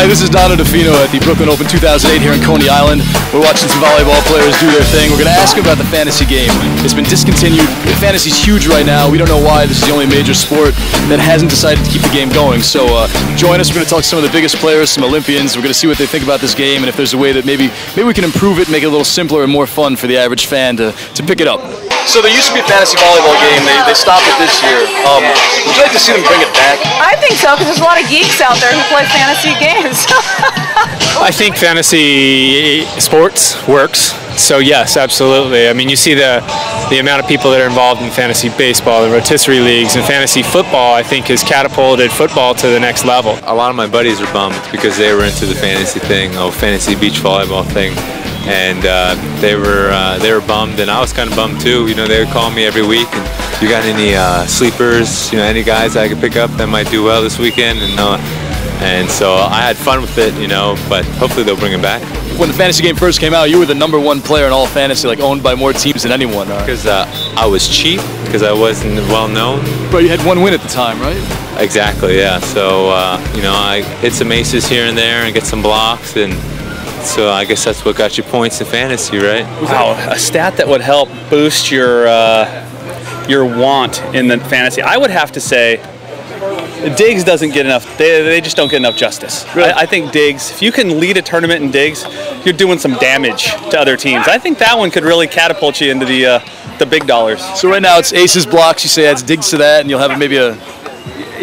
Hi, this is Nando Di Fino at the Brooklyn Open 2008 here in Coney Island. We're watching some volleyball players do their thing. We're going to ask them about the fantasy game. It's been discontinued. Fantasy's huge right now. We don't know why. This is the only major sport that hasn't decided to keep the game going. So join us. We're going to talk to some of the biggest players, some Olympians. We're going to see what they think about this game and if there's a way that maybe we can improve it, make it a little simpler and more fun for the average fan to pick it up. So there used to be a fantasy volleyball game. They stopped it this year. Would you like to see them bring it back? I think so, because there's a lot of geeks out there who play fantasy games. I think fantasy sports works, so yes, absolutely. I mean, you see the amount of people that are involved in fantasy baseball and rotisserie leagues, and fantasy football, I think, has catapulted football to the next level. A lot of my buddies are bummed because they were into the fantasy thing, fantasy beach volleyball thing, and they were bummed, and I was kind of bummed too. You know, they would call me every week, and you got any sleepers? You know, any guys I could pick up that might do well this weekend? And so I had fun with it, you know, but hopefully they'll bring it back. When the fantasy game first came out, you were the #1 player in all fantasy, like owned by more teams than anyone. Because I was cheap, because I wasn't well known. But you had 1 win at the time, right? Exactly, yeah. So, you know, I hit some aces here and there and get some blocks, and so I guess that's what got you points in fantasy, right? Wow, a stat that would help boost your want in the fantasy. I would have to say Diggs doesn't get enough. They just don't get enough justice. Really? I think Diggs, if you can lead a tournament in Diggs, you're doing some damage to other teams. I think that one could really catapult you into the big dollars. So right now it's aces, blocks. You say adds Diggs to that, and you'll have maybe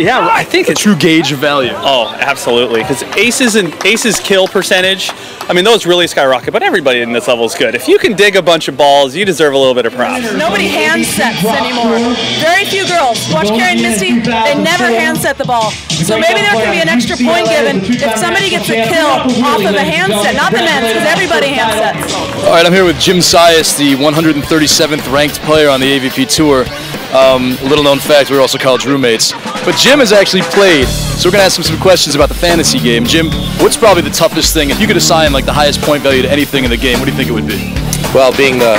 I think it's a true gauge of value. Oh, absolutely. Because aces kill percentage, I mean, those really skyrocket, but everybody in this level is good. If you can dig a bunch of balls, you deserve a little bit of props. Nobody hand sets anymore. Very few girls. Watch Karen and Misty, they never hand set the ball. So maybe there can be an extra point given if somebody gets a kill off of a hand set, not the men's, because everybody hand sets. All right, I'm here with Jim Sias, the 137th ranked player on the AVP Tour. Little known fact, we were also college roommates. But Jim has actually played, so we're going to ask him some questions about the fantasy game. Jim, what's probably the toughest thing? If you could assign like the highest point value to anything in the game, what do you think it would be? Well, being the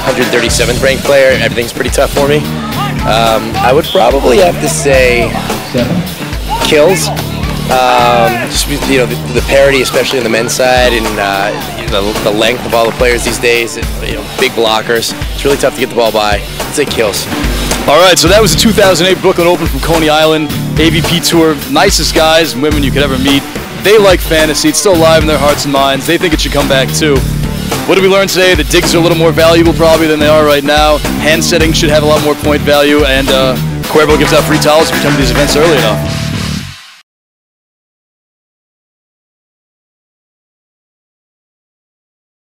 137th ranked player, everything's pretty tough for me. I would probably have to say kills. Just, you know, the parity, especially on the men's side, and the length of all the players these days. You know, big blockers. It's really tough to get the ball by. I'd say kills. All right, so that was the 2008 Brooklyn Open from Coney Island, AVP Tour. Nicest guys and women you could ever meet. They like fantasy. It's still alive in their hearts and minds. They think it should come back too. What did we learn today? The digs are a little more valuable probably than they are right now. Hand setting should have a lot more point value, and Cuervo gives out free towels if you come to these events early enough.